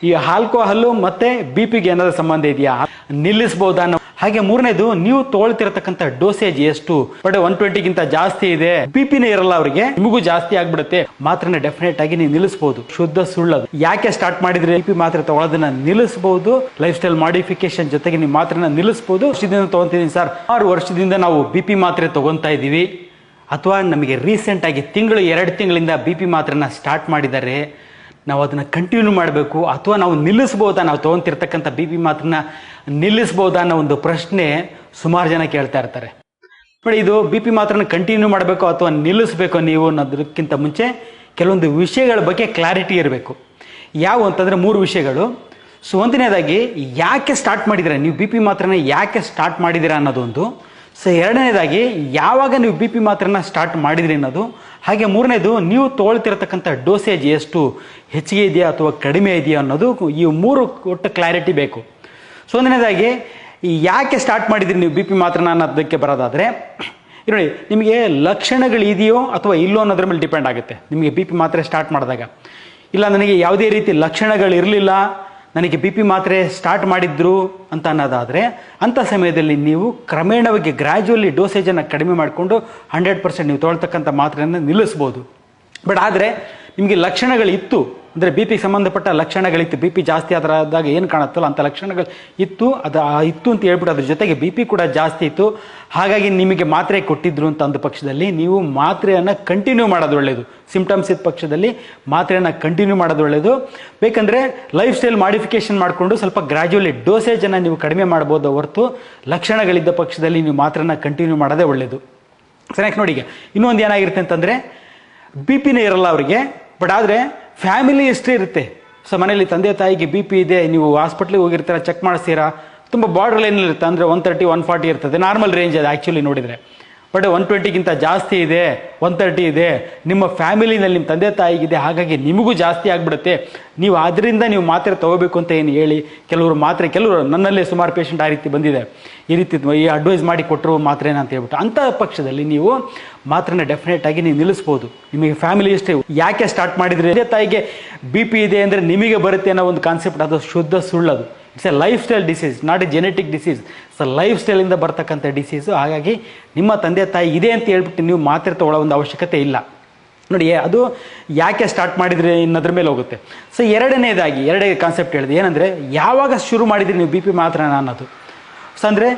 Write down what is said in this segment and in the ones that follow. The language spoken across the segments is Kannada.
ಈ ಆಲ್ಕೋಹಾಲ್ ಮತ್ತೆ ಬಿ ಪಿಗೆ ಏನಾದರೂ ಸಂಬಂಧ ಇದೆಯಾ, ನಿಲ್ಲಿಸಬಹುದಾ? ಹಾಗೆ ಮೂರನೇದು, ನೀವು ತಗೊಳ್ತಿರತಕ್ಕಂಥ ಡೋಸೇಜ್ ಎಷ್ಟು? ಬಟ್ 120ಗಿಂತ ಜಾಸ್ತಿ ಇದೆ, ಬಿ ಪಿನೇ ಇರಲ್ಲ ಅವರಿಗೆ, ನಿಮಗೂ ಜಾಸ್ತಿ ಆಗ್ಬಿಡುತ್ತೆ, ಮಾತ್ರನೇ ಡೆಫಿನೆಟ್ ಆಗಿ ನೀವು ನಿಲ್ಲಿಸಬಹುದು. ಶುದ್ಧ ಸುಳ್ಳದು. ಯಾಕೆ ಸ್ಟಾರ್ಟ್ ಮಾಡಿದ್ರೆ ಬಿ ಪಿ ಮಾತ್ರೆ ತಗೊಳ್ಳೋದನ್ನ ನಿಲ್ಲಿಸಬಹುದು. ಲೈಫ್ ಸ್ಟೈಲ್ ಮಾಡಿಫಿಕೇಶನ್ ಜೊತೆಗೆ ನೀವು ಮಾತ್ರನ ನಿಲ್ಲಿಸಬಹುದು. ವರ್ಷದಿಂದ ತಗೊಂತಿದ್ದೀನಿ ಸರ್, 6 ವರ್ಷದಿಂದ ನಾವು ಬಿ ಪಿ ಮಾತ್ರೆ ತಗೊಂತಾ ಇದೀವಿ, ಅಥವಾ ನಮಗೆ ರೀಸೆಂಟ್ ಆಗಿ 2 ತಿಂಗಳಿಂದ ಬಿ ಪಿ ಮಾತ್ರನ ಸ್ಟಾರ್ಟ್ ಮಾಡಿದ್ದಾರೆ, ನಾವು ಅದನ್ನು ಕಂಟಿನ್ಯೂ ಮಾಡಬೇಕು ಅಥವಾ ನಾವು ನಿಲ್ಲಿಸ್ಬೋದಾ, ನಾವು ತೊಗೊಂತಿರ್ತಕ್ಕಂಥ ಬಿ ಪಿ ಮಾತ್ರನ ನಿಲ್ಲಿಸ್ಬೋದಾ ಅನ್ನೋ ಒಂದು ಪ್ರಶ್ನೆ ಸುಮಾರು ಜನ ಕೇಳ್ತಾ ಇರ್ತಾರೆ. ಬಟ್ ಇದು ಬಿ ಪಿ ಮಾತ್ರನ ಕಂಟಿನ್ಯೂ ಮಾಡಬೇಕು ಅಥವಾ ನಿಲ್ಲಿಸಬೇಕು ನೀವು ಅನ್ನೋದಕ್ಕಿಂತ ಮುಂಚೆ ಕೆಲವೊಂದು ವಿಷಯಗಳ ಬಗ್ಗೆ ಕ್ಲಾರಿಟಿ ಇರಬೇಕು. ಯಾವ ಅಂತಂದರೆ 3 ವಿಷಯಗಳು. ಸೊ ಒಂದನೇದಾಗಿ, ಯಾಕೆ ಸ್ಟಾರ್ಟ್ ಮಾಡಿದ್ದೀರಾ ನೀವು ಬಿ ಪಿ ಮಾತ್ರನ, ಯಾಕೆ ಸ್ಟಾರ್ಟ್ ಮಾಡಿದ್ದೀರಾ ಅನ್ನೋದೊಂದು. ಸೊ ಎರಡನೇದಾಗಿ, ಯಾವಾಗ ನೀವು ಬಿ ಪಿ ಮಾತ್ರನ ಸ್ಟಾರ್ಟ್ ಮಾಡಿದ್ರಿ ಅನ್ನೋದು. ಹಾಗೆ ಮೂರನೇದು, ನೀವು ತೊಗೊಳ್ತಿರತಕ್ಕಂಥ ಡೋಸೇಜ್ ಎಷ್ಟು, ಹೆಚ್ಚಿಗೆ ಇದೆಯಾ ಅಥವಾ ಕಡಿಮೆ ಇದೆಯಾ ಅನ್ನೋದು. ಈ 3 ಒಟ್ಟು ಕ್ಲಾರಿಟಿ ಬೇಕು. ಸೊ ಒಂದನೇದಾಗಿ, ಯಾಕೆ ಸ್ಟಾರ್ಟ್ ಮಾಡಿದ್ರಿ ನೀವು ಬಿ ಪಿ ಮಾತ್ರನ ಅನ್ನೋದಕ್ಕೆ ಬರೋದಾದರೆ, ನೋಡಿ, ನಿಮಗೆ ಲಕ್ಷಣಗಳು ಇದೆಯೋ ಅಥವಾ ಇಲ್ಲೋ ಅನ್ನೋದ್ರ ಮೇಲೆ ಡಿಪೆಂಡ್ ಆಗುತ್ತೆ. ನಿಮಗೆ ಬಿ ಪಿ ಮಾತ್ರೆ ಸ್ಟಾರ್ಟ್ ಮಾಡಿದಾಗ, ಇಲ್ಲ ನನಗೆ ಯಾವುದೇ ರೀತಿ ಲಕ್ಷಣಗಳು ಇರಲಿಲ್ಲ, ನನಗೆ ಬಿ ಪಿ ಮಾತ್ರೆ ಸ್ಟಾರ್ಟ್ ಮಾಡಿದ್ರು ಅಂತ ಅನ್ನೋದಾದರೆ, ಅಂಥ ಸಮಯದಲ್ಲಿ ನೀವು ಕ್ರಮೇಣವಾಗಿ ಗ್ರ್ಯಾಜುವಲಿ ಡೋಸೇಜನ್ನು ಕಡಿಮೆ ಮಾಡಿಕೊಂಡು 100% ನೀವು ತೊಗೊಳ್ತಕ್ಕಂಥ ಮಾತ್ರೆಯನ್ನು ನಿಲ್ಲಿಸ್ಬೋದು. ಬಟ್ ಆದರೆ ನಿಮಗೆ ಲಕ್ಷಣಗಳಿತ್ತು, ಅಂದರೆ ಬಿ ಪಿಗೆ ಸಂಬಂಧಪಟ್ಟ ಲಕ್ಷಣಗಳಿತ್ತು, ಬಿ ಪಿ ಜಾಸ್ತಿ ಆದಾಗ ಏನು ಕಾಣುತ್ತಲ್ಲ ಅಂಥ ಲಕ್ಷಣಗಳು ಇತ್ತು, ಇತ್ತು ಅಂತ ಹೇಳ್ಬಿಟ್ಟು ಅದ್ರ ಜೊತೆಗೆ ಬಿ ಪಿ ಕೂಡ ಜಾಸ್ತಿ ಇತ್ತು, ಹಾಗಾಗಿ ನಿಮಗೆ ಮಾತ್ರೆ ಕೊಟ್ಟಿದ್ರು ಅಂತ ಅಂದ ಪಕ್ಷದಲ್ಲಿ ನೀವು ಮಾತ್ರೆಯನ್ನು ಕಂಟಿನ್ಯೂ ಮಾಡೋದು ಒಳ್ಳೆಯದು. ಸಿಂಪ್ಟಮ್ಸ್ ಇದ್ದ ಪಕ್ಷದಲ್ಲಿ ಮಾತ್ರೆಯನ್ನು ಕಂಟಿನ್ಯೂ ಮಾಡೋದು ಒಳ್ಳೆಯದು. ಬೇಕಂದರೆ ಲೈಫ್ ಸ್ಟೈಲ್ ಮಾಡಿಫಿಕೇಶನ್ ಮಾಡಿಕೊಂಡು ಸ್ವಲ್ಪ ಗ್ರ್ಯಾಜುವಲಿ ಡೋಸೇಜನ್ನು ನೀವು ಕಡಿಮೆ ಮಾಡ್ಬೋದು ಹೊರತು, ಲಕ್ಷಣಗಳಿದ್ದ ಪಕ್ಷದಲ್ಲಿ ನೀವು ಮಾತ್ರೆಯನ್ನು ಕಂಟಿನ್ಯೂ ಮಾಡೋದೇ ಒಳ್ಳೆಯದು. ಸರಿ, ನೋಡಿ, ಈಗ ಇನ್ನೊಂದು ಏನಾಗಿರುತ್ತೆ ಅಂತಂದರೆ, ಬಿ ಪಿನೇ ಇರಲ್ಲ ಅವರಿಗೆ, ಬಟ್ ಆದರೆ ಫ್ಯಾಮಿಲಿ ಹಿಸ್ಟ್ರಿ ಇರುತ್ತೆ. ಸೊ ಮನೇಲಿ ತಂದೆ ತಾಯಿಗೆ ಬಿ ಪಿ ಇದೆ, ನೀವು ಹಾಸ್ಪಿಟ್ಲಿಗೆ ಹೋಗಿರ್ತೀರ, ಚೆಕ್ ಮಾಡಿಸ್ತೀರಾ, ತುಂಬ ಬಾರ್ಡರ್ ಲೈನ್ ಇರುತ್ತೆ, ಅಂದರೆ 130, 140 ಇರ್ತದೆ, ನಾರ್ಮಲ್ ರೇಂಜ್ ಅದು ಆ್ಯಕ್ಚುಲಿ ನೋಡಿದರೆ. ಬಟ್ 120ಗಿಂತ ಜಾಸ್ತಿ ಇದೆ, 130 ಇದೆ, ನಿಮ್ಮ ಫ್ಯಾಮಿಲಿನಲ್ಲಿ ನಿಮ್ಮ ತಂದೆ ತಾಯಿಗಿದೆ, ಹಾಗಾಗಿ ನಿಮಗೂ ಜಾಸ್ತಿ ಆಗಿಬಿಡುತ್ತೆ. ನೀವು ಅದರಿಂದ ನೀವು ಮಾತ್ರೆ ತೊಗೋಬೇಕು ಅಂತ ಏನು ಹೇಳಿ ಕೆಲವರು ನನ್ನಲ್ಲೇ ಸುಮಾರು ಪೇಷಂಟ್ ಆ ರೀತಿ ಬಂದಿದೆ, ಈ ಅಡ್ವೈಸ್ ಮಾಡಿ ಕೊಟ್ಟರು ಮಾತ್ರೆನ ಅಂತ ಹೇಳ್ಬಿಟ್ಟು. ಅಂಥ ಪಕ್ಷದಲ್ಲಿ ನೀವು ಮಾತ್ರೆನ ಡೆಫಿನೆಟ್ ಆಗಿ ನೀವು ನಿಲ್ಲಿಸ್ಬೋದು. ನಿಮಗೆ ಫ್ಯಾಮಿಲಿ ಹಿಸ್ಟ್ರಿ ಯಾಕೆ ಸ್ಟಾರ್ಟ್ ಮಾಡಿದ್ರಿ, ತಂದೆ ತಾಯಿಗೆ ಬಿ ಪಿ ಇದೆ ಅಂದರೆ ನಿಮಗೆ ಬರುತ್ತೆ ಅನ್ನೋ ಒಂದು ಕಾನ್ಸೆಪ್ಟ್, ಅದು ಶುದ್ಧ ಸುಳ್ಳದು. It's a lifestyle disease, not a genetic disease. So life ಸ್ಟೈಲಿಂದ ಬರ್ತಕ್ಕಂಥ ಡಿಸೀಸು. ಹಾಗಾಗಿ ನಿಮ್ಮ ತಂದೆ ತಾಯಿ ಇದೆ ಅಂತ ಹೇಳ್ಬಿಟ್ಟು ನೀವು ಮಾತ್ರೆ ತೊಗೊಳ್ಳೋ ಒಂದು ಅವಶ್ಯಕತೆ ಇಲ್ಲ. ನೋಡಿ, ಅದು ಯಾಕೆ ಸ್ಟಾರ್ಟ್ ಮಾಡಿದ್ರಿ ಅನ್ನೋದ್ರ ಮೇಲೆ ಹೋಗುತ್ತೆ. ಸೊ ಎರಡನೇ ಕಾನ್ಸೆಪ್ಟ್ ಹೇಳಿದೆ, ಏನಂದರೆ ಯಾವಾಗ ಶುರು ಮಾಡಿದ್ರಿ ನೀವು ಬಿ ಪಿ ಮಾತ್ರನ ಅನ್ನೋದು. ಸೊ ಅಂದರೆ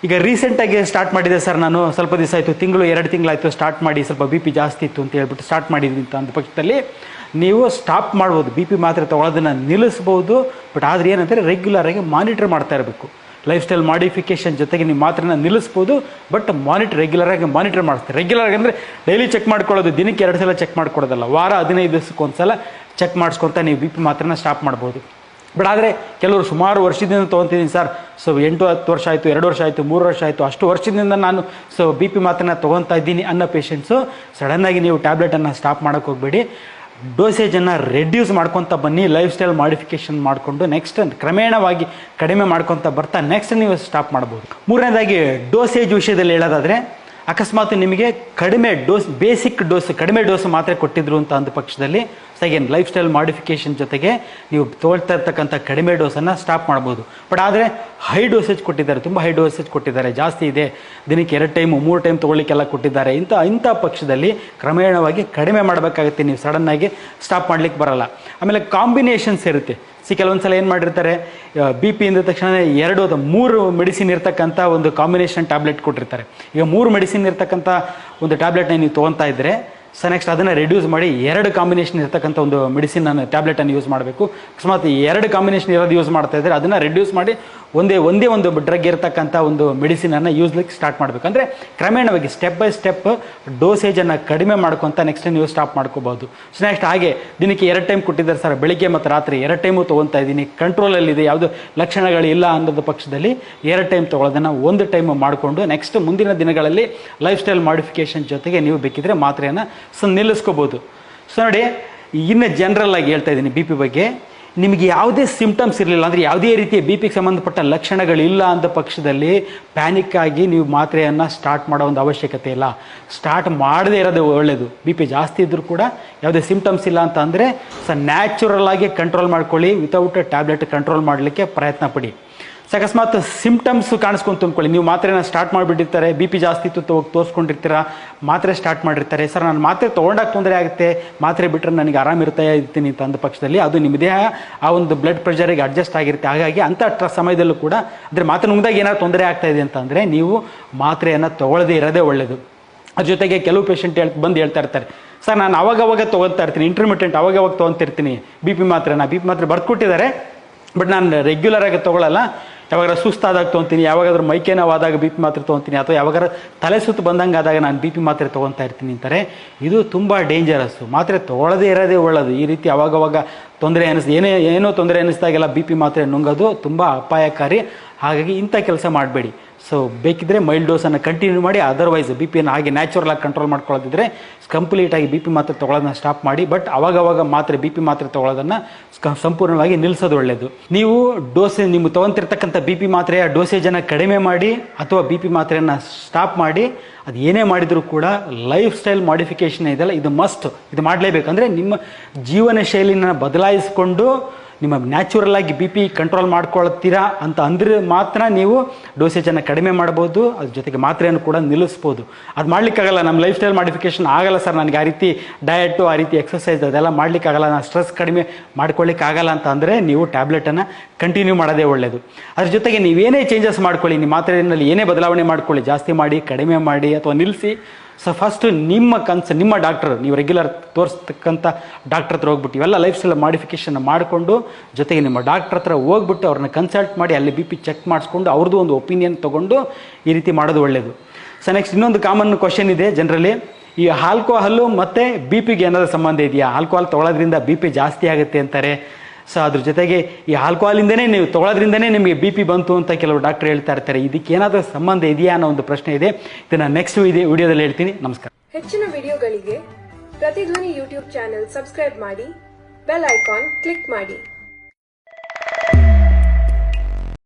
ಈಗ ರೀಸೆಂಟಾಗಿ ಸ್ಟಾರ್ಟ್ ಮಾಡಿದೆ ಸರ್, ನಾನು ಸ್ವಲ್ಪ ದಿವಸ ಆಯಿತು, 2 ತಿಂಗಳಾಯಿತು ಸ್ಟಾರ್ಟ್ ಮಾಡಿ, ಸ್ವಲ್ಪ ಬಿ ಪಿ ಜಾಸ್ತಿ ಇತ್ತು ಅಂತ ಹೇಳ್ಬಿಟ್ಟು ಸ್ಟಾರ್ಟ್ ಮಾಡಿದ್ವಿ ಅಂತ ಅಂದ ಪಕ್ಷದಲ್ಲಿ ನೀವು ಸ್ಟಾಪ್ ಮಾಡ್ಬೋದು, ಬಿ ಪಿ ಮಾತ್ರೆ ತೊಗೊಳೋದನ್ನು ನಿಲ್ಲಿಸ್ಬೋದು. ಬಟ್ ಆದರೆ ಏನಂದರೆ ರೆಗ್ಯುಲರಾಗಿ ಮಾನಿಟರ್ ಮಾಡ್ತಾ ಇರಬೇಕು. ಲೈಫ್ ಸ್ಟೈಲ್ ಮಾಡಿಫಿಕೇಷನ್ ಜೊತೆಗೆ ನೀವು ಮಾತ್ರೆನ ನಿಲ್ಲಿಸ್ಬೋದು, ಬಟ್ ರೆಗ್ಯುಲರಾಗಿ ಮಾನಿಟರ್ ಮಾಡಿಸ್ತಾರೆ. ರೆಗ್ಯುಲರಾಗಿ ಅಂದರೆ ಡೈಲಿ ಚೆಕ್ ಮಾಡ್ಕೊಳ್ಳೋದು, ದಿನಕ್ಕೆ 2 ಸಲ ಚೆಕ್ ಮಾಡ್ಕೊಳ್ಳೋದಲ್ಲ, ವಾರ 15 ದಿವಸಕ್ಕೆ ಒಂದು ಸಲ ಚೆಕ್ ಮಾಡಿಸ್ಕೊತ ನೀವು ಬಿ ಪಿ ಮಾತ್ರೆನ ಸ್ಟಾಪ್ ಮಾಡ್ಬೋದು. ಬಟ್ ಆದರೆ ಕೆಲವರು ಸುಮಾರು ವರ್ಷದಿಂದ ತೊಗೊತಿದ್ದೀನಿ ಸರ್, ಸೊ 8-10 ವರ್ಷ ಆಯಿತು, 2 ವರ್ಷ ಆಯಿತು, 3 ವರ್ಷ ಆಯಿತು, ಅಷ್ಟು ವರ್ಷದಿಂದ ನಾನು ಬಿ ಪಿ ಮಾತ್ರನ ತೊಗೊತಾ ಇದ್ದೀನಿ ಅನ್ನೋ ಪೇಷಂಟ್ಸು ಸಡನ್ನಾಗಿ ನೀವು ಟ್ಯಾಬ್ಲೆಟನ್ನು ಸ್ಟಾಪ್ ಮಾಡೋಕ್ಕೆ ಹೋಗಬೇಡಿ. ಡೋಸೇಜನ್ನು ರೆಡ್ಯೂಸ್ ಮಾಡ್ಕೊತ ಬನ್ನಿ. ಲೈಫ್ ಸ್ಟೈಲ್ ಮಾಡಿಫಿಕೇಷನ್ ಮಾಡಿಕೊಂಡು ನೆಕ್ಸ್ಟ್ ಕಡಿಮೆ ಮಾಡ್ಕೊತ ಬರ್ತಾ ನೆಕ್ಸ್ಟ್ ನೀವು ಸ್ಟಾಪ್ ಮಾಡ್ಬೋದು. ಮೂರನೇದಾಗಿ, ಡೋಸೇಜ್ ವಿಷಯದಲ್ಲಿ ಹೇಳೋದಾದರೆ, ಅಕಸ್ಮಾತ್ ನಿಮಗೆ ಬೇಸಿಕ್ ಡೋಸ್ ಕಡಿಮೆ ಡೋಸ್ ಮಾತ್ರೆ ಕೊಟ್ಟಿದ್ರು ಅಂತ ಅಂದ ಪಕ್ಷದಲ್ಲಿ ಸೆಕೆಂಡ್ ಲೈಫ್ ಸ್ಟೈಲ್ ಮಾಡಿಫಿಕೇಷನ್ ಜೊತೆಗೆ ನೀವು ತೊಗೊಳ್ತಾ ಇರ್ತಕ್ಕಂಥ ಕಡಿಮೆ ಡೋಸನ್ನು ಸ್ಟಾಪ್ ಮಾಡ್ಬೋದು. ಬಟ್ ಆದರೆ ಹೈ ಡೋಸೇಜ್ ಕೊಟ್ಟಿದ್ದಾರೆ, ತುಂಬ ಹೈ ಡೋಸೇಜ್ ಕೊಟ್ಟಿದ್ದಾರೆ, ಜಾಸ್ತಿ ಇದೆ, ದಿನಕ್ಕೆ 2 ಟೈಮ್ 3 ಟೈಮ್ ತೊಗೊಳ್ಳಿಕ್ಕೆಲ್ಲ ಕೊಟ್ಟಿದ್ದಾರೆ, ಇಂಥ ಪಕ್ಷದಲ್ಲಿ ಕ್ರಮೇಣವಾಗಿ ಕಡಿಮೆ ಮಾಡಬೇಕಾಗುತ್ತೆ. ನೀವು ಸಡನ್ನಾಗಿ ಸ್ಟಾಪ್ ಮಾಡಲಿಕ್ಕೆ ಬರಲ್ಲ. ಆಮೇಲೆ ಕಾಂಬಿನೇಷನ್ಸ್ ಇರುತ್ತೆ. ಕೆಲವೊಂದು ಸಲ ಏನು ಮಾಡಿರ್ತಾರೆ, ಬಿ ಪಿ ಇಂದ ತಕ್ಷಣ 2 ಅಥವಾ 3 ಮೆಡಿಸಿನ್ ಇರ್ತಕ್ಕಂಥ ಒಂದು ಕಾಂಬಿನೇಷನ್ ಟ್ಯಾಬ್ಲೆಟ್ ಕೊಟ್ಟಿರ್ತಾರೆ. ಈಗ 3 ಮೆಡಿಸಿನ್ ಇರ್ತಕ್ಕಂಥ ಒಂದು ಟ್ಯಾಬ್ಲೆಟ್ನ ನೀವು ತೊಗೊತಾ ಇದ್ದರೆ, ಸೊ ನೆಕ್ಸ್ಟ್ ಅದನ್ನು ರೆಡ್ಯೂಸ್ ಮಾಡಿ 2 ಕಾಂಬಿನೇಷನ್ ಇರ್ತಕ್ಕಂಥ ಒಂದು ಮೆಡಿಸಿನ್ ಟ್ಯಾಬ್ಲೆಟನ್ನು ಯೂಸ್ ಮಾಡಬೇಕು. ಅಕಸ್ಮಾತ್ 2 ಕಾಂಬಿನೇಷನ್ ಇರೋದು ಯೂಸ್ ಮಾಡ್ತಾ ಇದ್ದರೆ ಅದನ್ನು ರೆಡ್ಯೂಸ್ ಮಾಡಿ ಒಂದೇ ಒಂದು ಡ್ರಗ್ ಇರತಕ್ಕಂಥ ಒಂದು ಮೆಡಿಸಿನನ್ನು ಯೂಸ್ಲಿಕ್ಕೆ ಸ್ಟಾರ್ಟ್ ಮಾಡಬೇಕು. ಅಂದರೆ ಕ್ರಮೇಣವಾಗಿ ಸ್ಟೆಪ್ ಬೈ ಸ್ಟೆಪ್ ಡೋಸೇಜನ್ನು ಕಡಿಮೆ ಮಾಡ್ಕೊತ ನೆಕ್ಸ್ಟ್ ನೀವು ಸ್ಟಾಪ್ ಮಾಡ್ಕೋಬೋದು. ಸೊ ನೆಕ್ಸ್ಟ್ ಹಾಗೆ ದಿನಕ್ಕೆ 2 ಟೈಮ್ ಕೊಟ್ಟಿದ್ದಾರೆ ಸರ್, ಬೆಳಿಗ್ಗೆ ಮತ್ತು ರಾತ್ರಿ 2 ಟೈಮು ತೊಗೊತಾ ಇದ್ದೀನಿ, ಕಂಟ್ರೋಲಲ್ಲಿದೆ, ಯಾವುದೋ ಲಕ್ಷಣಗಳಿಲ್ಲ ಅನ್ನೋದು ಪಕ್ಷದಲ್ಲಿ 2 ಟೈಮ್ ತೊಗೊಳ್ಳೋದನ್ನು 1 ಟೈಮ್ ಮಾಡಿಕೊಂಡು ನೆಕ್ಸ್ಟ್ ಮುಂದಿನ ದಿನಗಳಲ್ಲಿ ಲೈಫ್ ಸ್ಟೈಲ್ ಮಾಡಿಫಿಕೇಷನ್ ಜೊತೆಗೆ ನೀವು ಬೇಕಿದ್ರೆ ಮಾತ್ರೆಯನ್ನು ನಿಲ್ಲಿಸ್ಕೋಬೋದು. ಸೊ ನೋಡಿ, ಇನ್ನು ಜನರಲ್ ಆಗಿ ಹೇಳ್ತಾ ಇದ್ದೀನಿ ಬಿ ಪಿ ಬಗ್ಗೆ. ನಿಮಗೆ ಯಾವುದೇ ಸಿಂಪ್ಟಮ್ಸ್ ಇರಲಿಲ್ಲ ಅಂದರೆ ಯಾವುದೇ ರೀತಿಯ ಬಿ ಪಿಗೆ ಸಂಬಂಧಪಟ್ಟ ಲಕ್ಷಣಗಳಿಲ್ಲ ಅಂದ ಪಕ್ಷದಲ್ಲಿ ಪ್ಯಾನಿಕ್ ಆಗಿ ನೀವು ಮಾತ್ರೆಯನ್ನು ಸ್ಟಾರ್ಟ್ ಮಾಡೋ ಒಂದು ಅವಶ್ಯಕತೆ ಇಲ್ಲ. ಸ್ಟಾರ್ಟ್ ಮಾಡದೇ ಇರೋದು ಒಳ್ಳೆಯದು. ಬಿ ಪಿ ಜಾಸ್ತಿ ಇದ್ದರೂ ಕೂಡ ಯಾವುದೇ ಸಿಂಪ್ಟಮ್ಸ್ ಇಲ್ಲ ಅಂತ ಅಂದರೆ ನ್ಯಾಚುರಲ್ ಆಗಿ ಕಂಟ್ರೋಲ್ ಮಾಡ್ಕೊಳ್ಳಿ, ವಿತೌಟ್ ಟ್ಯಾಬ್ಲೆಟ್ ಕಂಟ್ರೋಲ್ ಮಾಡಲಿಕ್ಕೆ ಪ್ರಯತ್ನ ಪಡಿ. ಅಕಸ್ಮಾತ್ ಸಿಂಪ್ಟಮ್ಸ್ ಕಾಣಿಸ್ಕೊಂಡು ತುಂಬ್ಕೊಳ್ಳಿ, ನೀವು ಮಾತ್ರೆನ ಸ್ಟಾರ್ಟ್ ಮಾಡಿಬಿಟ್ಟಿರ್ತಾರೆ, ಬಿ ಪಿ ಜಾಸ್ತಿ ಇತ್ತು ಹೋಗಿ ತೋರಿಸ್ಕೊಂಡಿರ್ತೀರ, ಮಾತ್ರೆ ಸ್ಟಾರ್ಟ್ ಮಾಡಿರ್ತಾರೆ, ಸರ್ ನಾನು ಮಾತ್ರೆ ತೊಗೊಂಡಾಗ ತೊಂದರೆ ಆಗುತ್ತೆ, ಮಾತ್ರೆ ಬಿಟ್ಟರೆ ನನಗೆ ಆರಾಮಿರ್ತಾ ಇರ್ತೀನಿ ಅಂತ ಅಂದ ಪಕ್ಷದಲ್ಲಿ ಅದು ನಿಮ್ಮ ದೇಹ ಆ ಒಂದು ಬ್ಲಡ್ ಪ್ರೆಷರಿಗೆ ಅಡ್ಜಸ್ಟ್ ಆಗಿರುತ್ತೆ. ಹಾಗಾಗಿ ಅಂಥ ಸಮಯದಲ್ಲೂ ಕೂಡ ಅಂದರೆ ಮಾತ್ರೆ ನುಂಗ್ದಾಗ ಏನಾದ್ರು ತೊಂದರೆ ಆಗ್ತಾ ಇದೆ ಅಂತಂದರೆ ನೀವು ಮಾತ್ರೆಯನ್ನು ತೊಗೊಳ್ಳದೇ ಇರೋದೇ ಒಳ್ಳೆಯದು. ಅದ್ರ ಜೊತೆಗೆ ಕೆಲವು ಪೇಷಂಟ್ ಬಂದು ಹೇಳ್ತಾ ಇರ್ತಾರೆ, ಸರ್ ನಾನು ಅವಾಗವಾಗ ತೊಗೊಳ್ತಾ ಇರ್ತೀನಿ, ಇಂಟರ್ಮಿಟೆಂಟ್ ಅವಾಗವಾಗ ತೊಗೊತಿರ್ತೀನಿ ಬಿ ಪಿ ಮಾತ್ರೆ ಬರ್ಕೊಟ್ಟಿದ್ದಾರೆ, ಬಟ್ ನಾನು ರೆಗ್ಯುಲರಾಗಿ ತೊಗೊಳ್ಳಲ್ಲ, ಯಾವಾಗ ಸುಸ್ತಾದಾಗ ತೊಗೊತೀನಿ, ಯಾವಾಗಾದ್ರೂ ಮೈಕೈ ನೋವಾದಾಗ ಬಿ ಪಿ ಮಾತ್ರೆ ತೊಗೊತೀನಿ, ಅಥವಾ ಯಾವಾಗಾರ ತಲೆ ಸುತ್ತು ಬಂದಂಗೆ ಆದಾಗ ನಾನು ಬಿ ಪಿ ಮಾತ್ರೆ ತೊಗೊತಾ ಇರ್ತೀನಿ ಅಂತಾರೆ. ಇದು ತುಂಬ ಡೇಂಜರಸ್ಸು. ಮಾತ್ರೆ ತೊಗೊಳ್ಳದೇ ಇರೋದೇ ಒಳ್ಳೆಯದು. ಈ ರೀತಿ ಅವಾಗವಾಗ ತೊಂದರೆ ಏನೋ ತೊಂದರೆ ಅನ್ನಿಸ್ದಾಗೆಲ್ಲ ಬಿ ಪಿ ಮಾತ್ರೆ ನುಂಗೋದು ತುಂಬ ಅಪಾಯಕಾರಿ. ಹಾಗಾಗಿ ಇಂಥ ಕೆಲಸ ಮಾಡಬೇಡಿ. ಸೊ ಬೇಕಿದ್ದರೆ ಮೈಲ್ಡ್ ಡೋಸನ್ನು ಕಂಟಿನ್ಯೂ ಮಾಡಿ, ಅದರ್ವೈಸ್ ಬಿ ಪಿಯನ್ನು ಹಾಗೆ ನ್ಯಾಚುರಲ್ ಆಗಿ ಕಂಟ್ರೋಲ್ ಮಾಡ್ಕೊಳ್ಳೋದಿದ್ರೆ ಕಂಪ್ಲೀಟಾಗಿ ಬಿ ಪಿ ಮಾತ್ರೆ ತೊಗೊಳೋದನ್ನ ಸ್ಟಾಪ್ ಮಾಡಿ. ಬಟ್ ಅವಾಗವಾಗ ಮಾತ್ರೆ ಬಿ ಪಿ ಮಾತ್ರೆ ತೊಗೊಳೋದನ್ನು ಸಂಪೂರ್ಣವಾಗಿ ನಿಲ್ಲಿಸೋದು ಒಳ್ಳೆಯದು. ನೀವು ನೀವು ತೊಗೊತಿರ್ತಕ್ಕಂಥ ಬಿ ಪಿ ಮಾತ್ರೆಯ ಡೋಸೇಜನ್ನು ಕಡಿಮೆ ಮಾಡಿ ಅಥವಾ ಬಿ ಪಿ ಮಾತ್ರೆಯನ್ನು ಸ್ಟಾಪ್ ಮಾಡಿ. ಅದು ಏನೇ ಮಾಡಿದರೂ ಕೂಡ ಲೈಫ್ ಸ್ಟೈಲ್ ಮಾಡಿಫಿಕೇಷನ್ ಇದೆಯಲ್ಲ, ಇದು ಮಸ್ಟ್, ಇದು ಮಾಡಲೇಬೇಕು. ಅಂದರೆ ನಿಮ್ಮ ಜೀವನ ಶೈಲಿನ ಬದಲಾಯಿಸಿಕೊಂಡು ನಿಮ್ಮ ನ್ಯಾಚುರಲ್ ಆಗಿ ಬಿ ಪಿ ಕಂಟ್ರೋಲ್ ಮಾಡ್ಕೊಳ್ತೀರಾ ಅಂತ ಅಂದರೆ ಮಾತ್ರ ನೀವು ಡೋಸೇಜನ್ನು ಕಡಿಮೆ ಮಾಡ್ಬೋದು, ಅದ್ರ ಜೊತೆಗೆ ಮಾತ್ರೆಯನ್ನು ಕೂಡ ನಿಲ್ಲಿಸ್ಬೋದು. ಅದು ಮಾಡಲಿಕ್ಕಾಗಲ್ಲ, ನಮ್ಮ ಲೈಫ್ ಸ್ಟೈಲ್ ಮಾಡಿಫಿಕೇಷನ್ ಆಗಲ್ಲ ಸರ್, ನನಗೆ ಆ ರೀತಿ ಡಯಟು ಆ ರೀತಿ ಎಕ್ಸಸೈಸ್ ಅದೆಲ್ಲ ಮಾಡಲಿಕ್ಕಾಗಲ್ಲ, ನಾನು ಸ್ಟ್ರೆಸ್ ಕಡಿಮೆ ಮಾಡ್ಕೊಳ್ಳಿಕ್ಕಾಗಲ್ಲ ಅಂತ ಅಂದರೆ ನೀವು ಟ್ಯಾಬ್ಲೆಟನ್ನು ಕಂಟಿನ್ಯೂ ಮಾಡೋದೇ ಒಳ್ಳೆಯದು. ಅದ್ರ ಜೊತೆಗೆ ನೀವೇನೇ ಚೇಂಜಸ್ ಮಾಡ್ಕೊಳ್ಳಿ, ನಿಮ್ಮ ಮಾತ್ರೆಯಲ್ಲಿ ಏನೇ ಬದಲಾವಣೆ ಮಾಡ್ಕೊಳ್ಳಿ, ಜಾಸ್ತಿ ಮಾಡಿ ಕಡಿಮೆ ಮಾಡಿ ಅಥವಾ ನಿಲ್ಲಿಸಿ. ಸೊ ಫಸ್ಟು ನಿಮ್ಮ ಡಾಕ್ಟರ್, ನೀವು ರೆಗ್ಯುಲರ್ ತೋರಿಸ್ತಕ್ಕಂಥ ಡಾಕ್ಟರ್ ಹತ್ರ ಹೋಗ್ಬಿಟ್ಟು ಇವೆಲ್ಲ ಲೈಫ್ ಸ್ಟೈಲ್ ಮಾಡಿಫಿಕೇಷನ್ ಮಾಡಿಕೊಂಡು, ಜೊತೆಗೆ ನಿಮ್ಮ ಡಾಕ್ಟರ್ ಹತ್ರ ಹೋಗ್ಬಿಟ್ಟು ಅವ್ರನ್ನ ಕನ್ಸಲ್ಟ್ ಮಾಡಿ ಅಲ್ಲಿ ಬಿ ಪಿ ಚೆಕ್ ಮಾಡಿಸ್ಕೊಂಡು ಅವ್ರದ್ದು ಒಂದು ಒಪಿನಿಯನ್ ತೊಗೊಂಡು ಈ ರೀತಿ ಮಾಡೋದು ಒಳ್ಳೆಯದು. ಸೊ ನೆಕ್ಸ್ಟ್ ಇನ್ನೊಂದು ಕಾಮನ್ ಕ್ವಶನ್ ಇದೆ ಜನರಲಿ, ಈ ಆಲ್ಕೋಹಾಲು ಮತ್ತು ಬಿ ಪಿಗೆ ಏನಾದರೂ ಸಂಬಂಧ ಇದೆಯಾ? ಆಲ್ಕೋಹಾಲ್ ತೊಗೊಳೋದ್ರಿಂದ ಬಿ ಪಿ ಜಾಸ್ತಿ ಆಗುತ್ತೆ ಅಂತಾರೆ. ಸೊ ಅದ್ರ ಜೊತೆಗೆ ಈ ಆಲ್ಕೋಹಾಲಿಂದನೇ ನೀವು ತೊಗೊಳೋದ್ರಿಂದನೇ ನಿಮಗೆ ಬಿ ಪಿ ಬಂತು ಅಂತ ಕೆಲವು ಡಾಕ್ಟರ್ ಹೇಳ್ತಾ ಇರ್ತಾರೆ. ಇದಕ್ಕೆ ಏನಾದರೂ ಸಂಬಂಧ ಇದೆಯಾ ಅನ್ನೋ ಒಂದು ಪ್ರಶ್ನೆ ಇದೆ. ಇದನ್ನು ನೆಕ್ಸ್ಟ್ ವಿಡಿಯೋದಲ್ಲಿ ಹೇಳ್ತೀನಿ. ನಮಸ್ಕಾರ. ಹೆಚ್ಚಿನ ವಿಡಿಯೋಗಳಿಗೆ ಪ್ರತಿಧ್ವನಿ ಯೂಟ್ಯೂಬ್ ಚಾನೆಲ್ ಸಬ್ಸ್ಕ್ರೈಬ್ ಮಾಡಿ, ಬೆಲ್ ಐಕಾನ್ ಕ್ಲಿಕ್ ಮಾಡಿ.